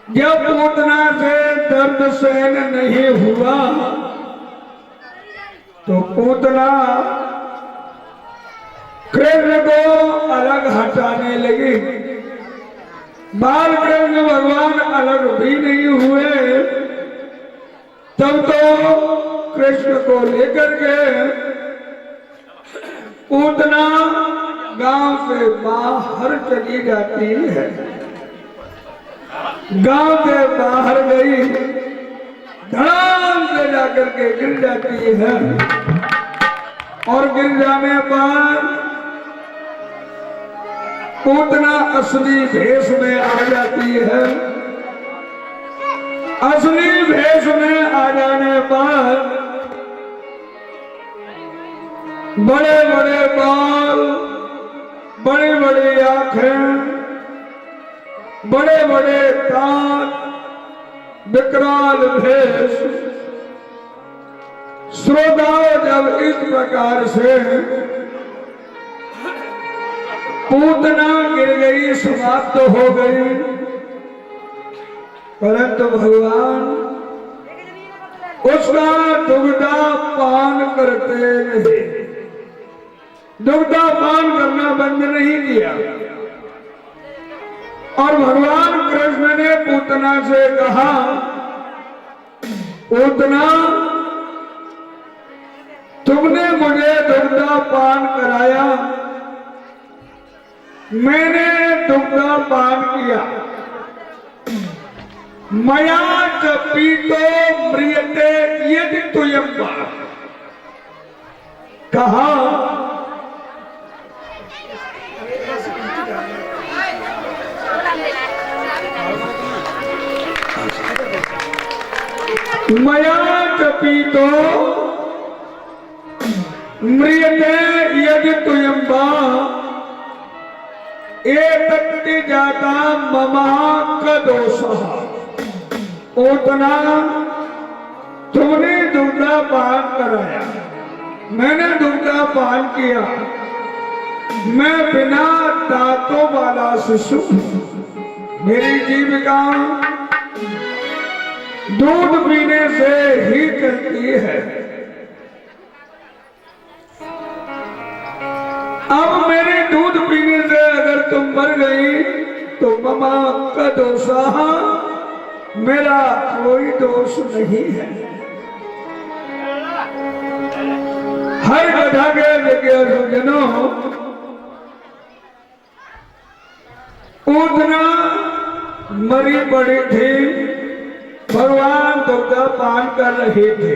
जब पूतना से दर्द सहन नहीं हुआ तो पूतना कृष्ण को अलग हटाने लगी। बाल कृष्ण भगवान अलग भी नहीं हुए, तब तो कृष्ण को लेकर के पूतना गांव से बाहर चली जाती है। गांव के बाहर गई, धड़ाम से जाकर के गिर जाती है और गिर जाने पर पूतना असली भेष में आ जाती है। असली भेष में आ जाने पर बड़े बड़े बाल, बड़ी बड़ी आंखें, बड़े बड़े कान, विकराल भेष। श्रोताओं, जब इस प्रकार से पूतना गिर गई, समाप्त हो गई, परंतु भगवान उसका दुग्धा पान करते रहे। दुग्धा पान करना बंद नहीं किया और भगवान कृष्ण ने पूतना से कहा, पूतना, तुमने मुझे दुग्धा पान कराया, मैंने दुग्धा पान किया। मया च पीतो म्रियते यदि तुयं वा। कहा मया च पीतो म्रियते यदि तुयं वा एतत्ति जाता मम कदोषः। पूतना, तुमने दुग्धा पान कराया, मैंने दुग्धा पान किया, मैं बिना दांतों वाला शिशु, मेरी जीविका दूध पीने से ही चलती है। अब मेरे दूध पीने से अगर तुम मर गई तो ममा का दोषा, मेरा कोई दोष नहीं है। हर गधा के जिज्ञासुजनों, पूतना मरी पड़ी थी, भगवान दुग्धा पान कर रहे थे।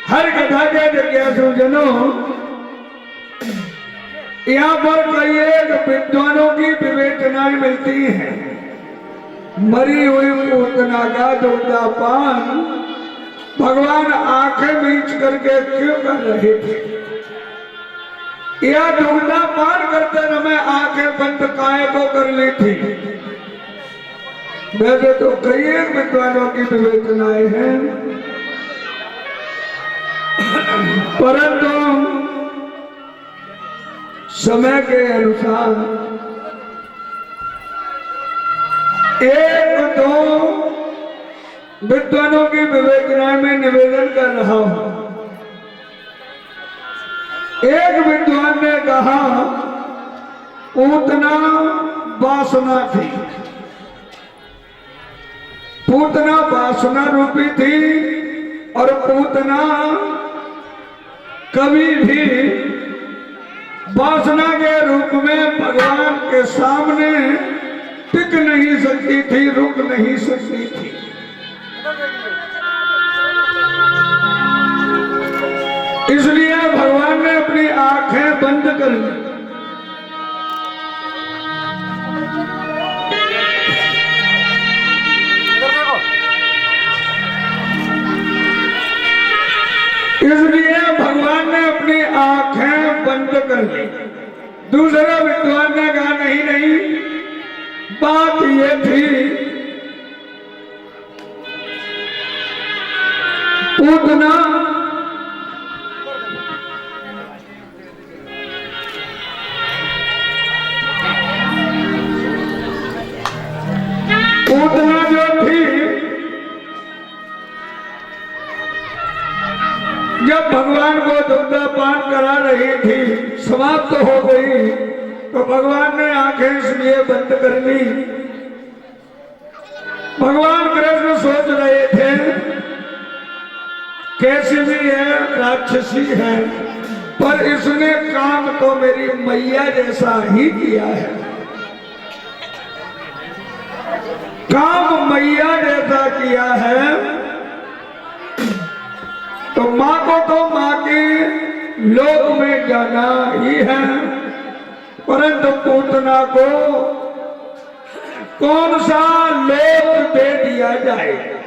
हर गधा के जिज्ञासुजनों, यहाँ पर कई एक विद्वानों की विवेचनाएं मिलती हैं। मरी हुई पूतना का दुग्धा पान भगवान आंखें मीच करके क्यों कर रहे थे? यह दुग्धा पान करते समय आंखें बंद काहे को कर ली थी? वैसे तो कई एक विद्वानों की विवेचनाएं हैं, परंतु समय के अनुसार एक दो विद्वानों की विवेचना में निवेदन कर रहा हूं। एक विद्वान ने कहा, पूतना वासना थी, पूतना वासना रूपी थी और पूतना कभी भी वासना के रूप में भगवान के सामने टिक नहीं सकती थी, रुक नहीं सकती थी। इसलिए भगवान ने अपनी आंखें बंद कर ली। इसलिए भगवान ने अपनी आंखें बंद कर ली। दूसरा विद्वान ने कहा, नहीं नहीं, बात ये थी, पूतना जब भगवान को दुग्धा पान करा रही थी, समाप्त तो हो गई, तो भगवान ने आंखें इसलिए बंद कर ली। भगवान कृष्ण सोच रहे थे कैसी भी है, राक्षसी है, पर इसने काम तो मेरी मैया जैसा ही किया है। काम मैया जैसा किया है, तो माँ को तो माँ के लोक में जाना ही है, परंतु पूतना को कौन सा लोक दे दिया जाए।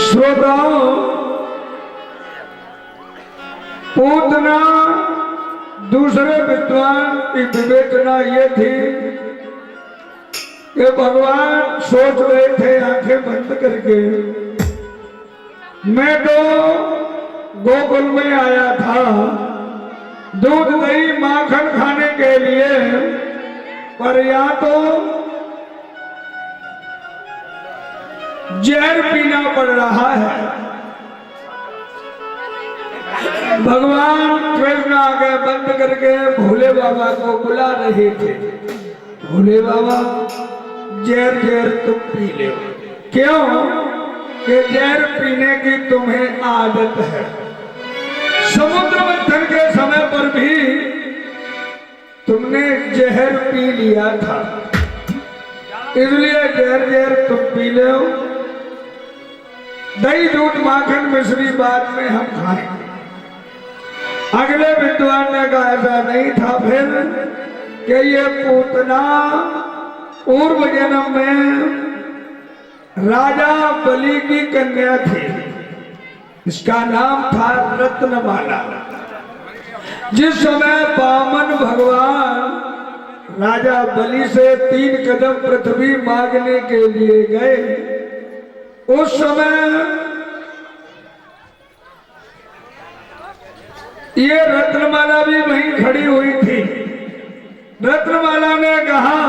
श्रोताओं, पूतना दूसरे विद्वान की विवेचना ये थी कि भगवान सोच रहे थे आंखें बंद करके, मैं तो गोकुल में आया था दूध दही माखन खाने के लिए, पर यहाँ तो जहर पीना पड़ रहा है। भगवान कृष्ण आगे बंद करके भोले बाबा को बुला रहे थे। भोले बाबा, जहर जहर तुम पी ले। क्यों? कि जहर पीने की तुम्हें आदत है। समुद्र मंथन के समय पर भी तुमने जहर पी लिया था, इसलिए जहर जहर तुम पी लो। दही दूध माखन मिश्री बाद में हम खाएंगे। अगले विद्वान ने कहा ऐसा नहीं था फिर कि ये पूतना पूर्व जन्म में राजा बलि की कन्या थी। इसका नाम था रत्नमाला। जिस समय वामन भगवान राजा बलि से 3 कदम पृथ्वी मांगने के लिए गए, उस समय ये रत्नमाला भी वहीं खड़ी हुई थी। रत्नमाला ने कहा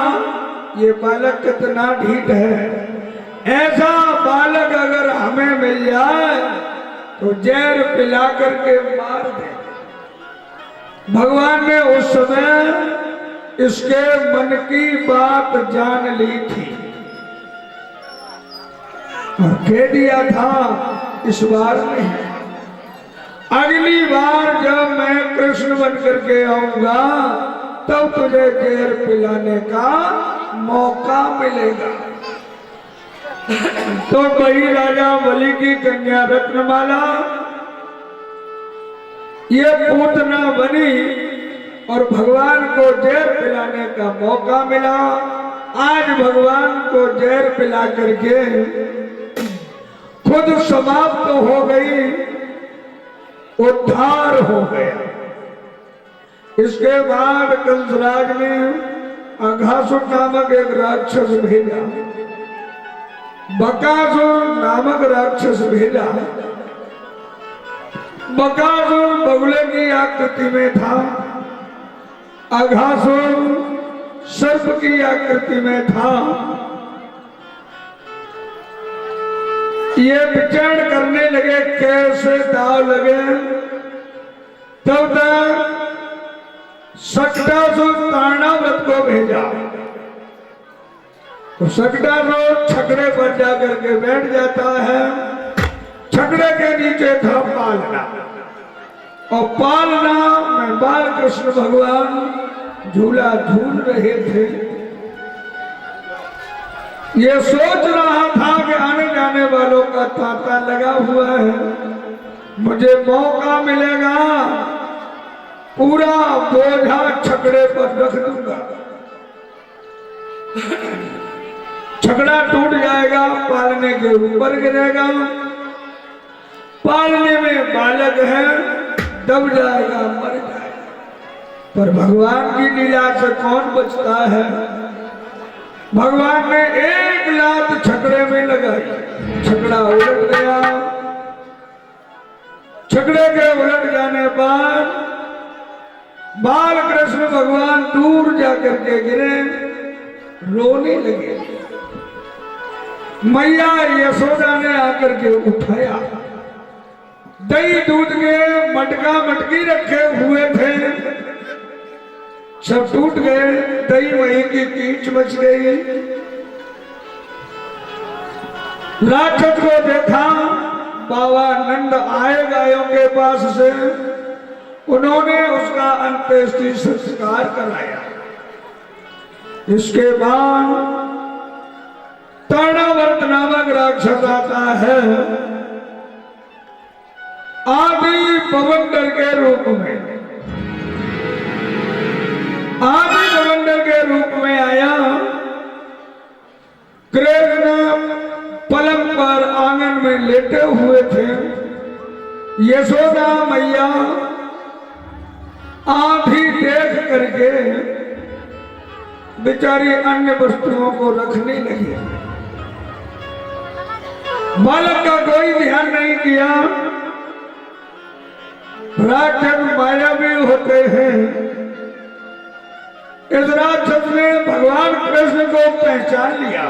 ये बालक कितना ढीठ है, ऐसा बालक अगर हमें मिल जाए तो जहर पिला करके मार दे। भगवान ने उस समय इसके मन की बात जान ली थी और कह दिया था इस बार नहीं, अगली बार जब मैं कृष्ण बन करके आऊंगा तब तुझे जहर पिलाने का मौका मिलेगा। तो वही राजा बलि की कन्या रत्नमाला ये पूतना बनी और भगवान को जहर पिलाने का मौका मिला। आज भगवान को जहर पिला करके खुद समाप्त हो गई, उद्धार हो गया। इसके बाद कंसराज ने अघासुर नामक एक राक्षस भेजा, बकासुर नामक राक्षस भेजा। बकासुर बगुले की आकृति में था, अघासुर सर्प की आकृति में था। ये विचरण करने लगे कैसे दाव लगे, तब तक सकटासुर तारणाव्रत को भेजा। तो सकटासुर छकड़े पर जाकर के बैठ जाता है। छकड़े के नीचे था पालना, और पालना में बाल कृष्ण भगवान झूला झूल रहे थे। ये सोच रहा था कि आने जाने वालों का तांता लगा हुआ है, मुझे मौका मिलेगा, पूरा बोझा छकड़े पर रख दूंगा। छकड़ा टूट जाएगा, पालने के ऊपर गिरेगा, पालने में बालक है, दब जाएगा, मर जाएगा। पर भगवान की लीला से कौन बचता है। भगवान ने एक लात छकड़े में लगाई, छकड़ा उलट गया। छकड़े के उलट जाने पर बाल कृष्ण भगवान दूर जाकर के गिरे, रोने लगे। मैया यशोदा ने आकर के उठाया। दही दूध के मटका मटकी रखे हुए थे, सब टूट गए। दही वहीं की कीच बच गई। राक्षस को देखा, बाबा नंद आए गायों के पास से, उन्होंने उसका अंत्येष्टि संस्कार कराया। इसके बाद तृणावर्त नामक राक्षस आता है, आदि बवंडर के रूप में। आदि बवंडर के रूप में आया। कृष्ण पलंग पर आंगन में लेटे हुए थे। यशोदा मैया आंधी देख करके बेचारी अन्य वस्तुओं को रखने लगी। बालक का कोई ध्यान नहीं किया। राक्षस मायावी होते हैं। इस राक्षस ने भगवान कृष्ण को पहचान लिया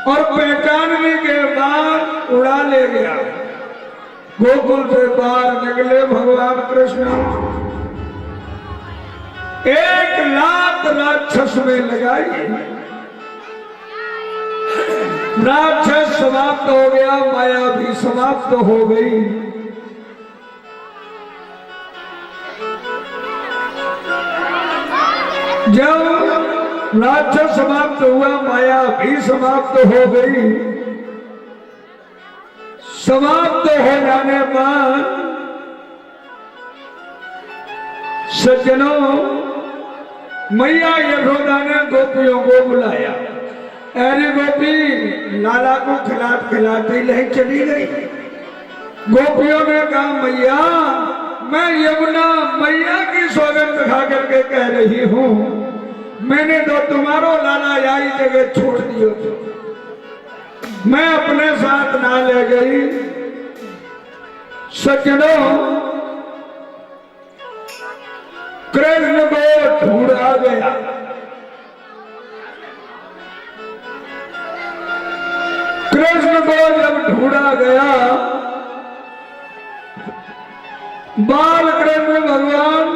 और पहचानने के बाद उड़ा ले गया। गोकुल से बाहर निकले भगवान कृष्ण, एक लात राक्षस में लगाई। राक्षस समाप्त हो गया, माया भी समाप्त हो गई। जब राक्षस समाप्त हुआ, माया भी समाप्त हो गई। समाप्त हो जाने पर सज्जनों, मैया यशोदा ने गोपियों को बुलाया। अरे गोपी, लाला को खिलात खिलाते लहक चली गई। गोपियों ने कहा, मैया मैं यमुना मैया की सौगंध खा करके कह रही हूँ, मैंने तो तुम्हारो लाला यही जगह छोड़ दियो तो मैं अपने साथ ना ले गई। सज्जनों, कृष्ण को ढूंढा गया। कृष्ण को जब ढूंढा गया, बाल कृष्ण भगवान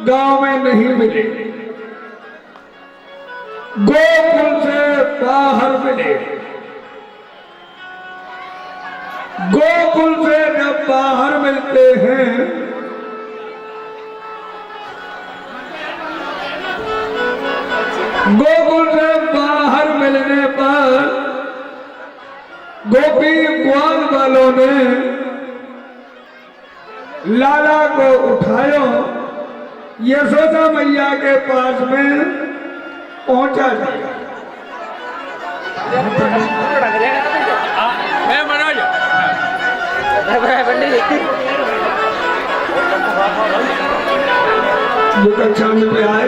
गांव में नहीं मिले, गोकुल से बाहर मिले। गोकुल से जब बाहर मिलते हैं, गोकुल से बाहर मिलने पर गोपी ग्वाल वालों ने लाला को उठायो, यशोदा मैया के पास में पहुंचा दिया। जो कक्षा में आए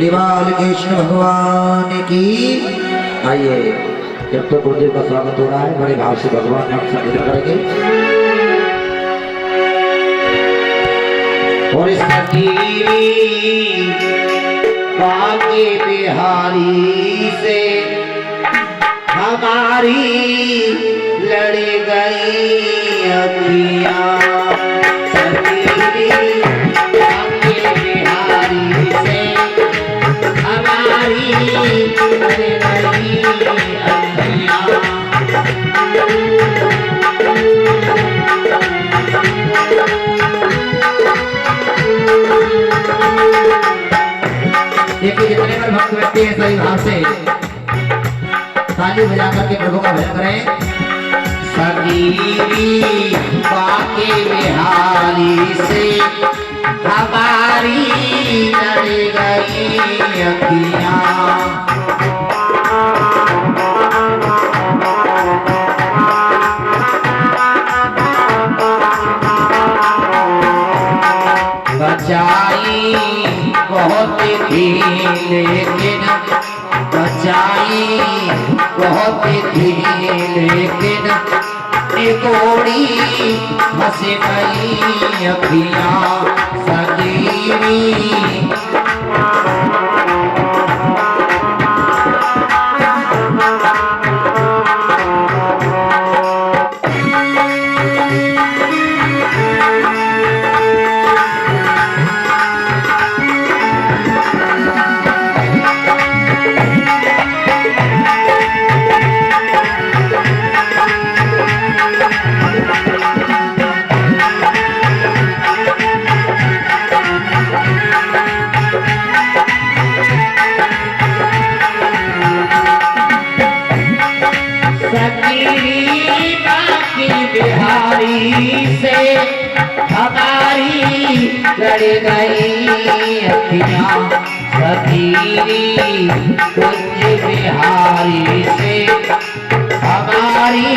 बाल कृष्ण भगवान की। आइए, जब तो गुरुदेव का स्वागत हो रहा है, बड़े भाव से भगवान नाम संकीर्तन करेंगे। और इस बाके बिहारी से हमारी लड़ गई अखियां। देखिए, जितने पर भक्त व्यक्ति है सही भाव से ताली बजा करके प्रभु का भजन करें। सगीरी बाके बिहारी से हमारी लड़ गई अखियाँ। बचाई बहुत थी लेकिन बचाई बहुत थी लेकिन निगोड़ी हंस गई अखियाँ सगीरी। सगीरी बाकी बिहारी से हमारी लड़ गई अखियाँ। सगीरी कुंज बिहारी से हमारी